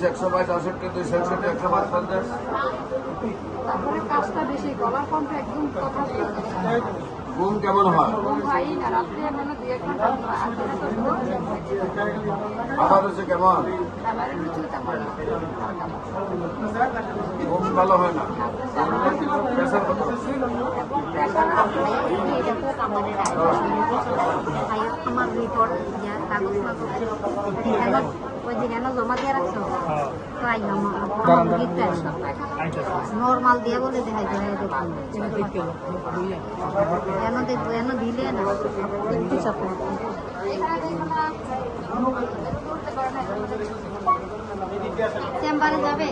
120, 122, 68, 261, 150। তারপরে কাজটা বেশি, গলার কণ্ঠ একদম কথা ঘুম কেমন হয়? ঘুম হয় না, রাত্রে মানে 2-1 ঘন্টা খাবার হচ্ছে কেমন? খাবারের রুচি তেমন না। ঘুম ভালো হয় না। প্রেশার কত? আমার রিপোর্ট কাগজ ওই যে কেন জমা দিয়ে রাখছো নর্মাল দিয়ে বলে দেখাই কেন দেখবো এন দিলে না একটু চাপ চেম্বারে যাবে।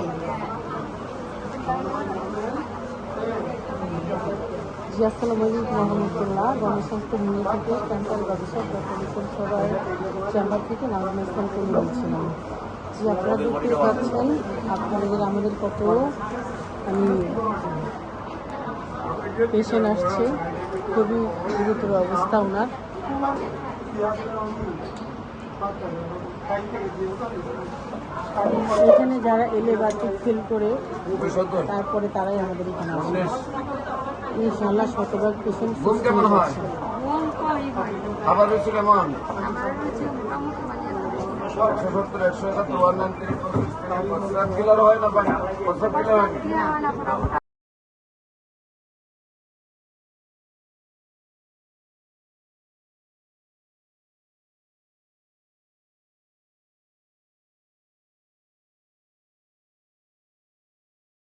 জি আসসালামু আলাইকুম রহমতুল্লাহ। গণস্বাস্থ্য নিয়ে থেকে ক্যান্সার গবেষক ডক্টর সবাই চেম্বার থেকে নাজমা ইসলামকে নিয়ে বলছিলাম। জি আপনারা দেখতে পাচ্ছেন আপনাদের আমাদের কত পেশেন্ট আসছে, খুবই গুরুতর অবস্থা ওনার। এখানে যারা এলে বাতিক ফেল করে তারপরে তারাই আমাদের এখানে আসে। ইনশাআল্লাহ শতভাগ পেশেন্ট সুস্থ হয়ে যাচ্ছে। খাবার হচ্ছে কেমন? আমার রুচি মোটামুটি মানে 170, 171, 193, 194 কিলো হয় না? 5 কিলো হয় না।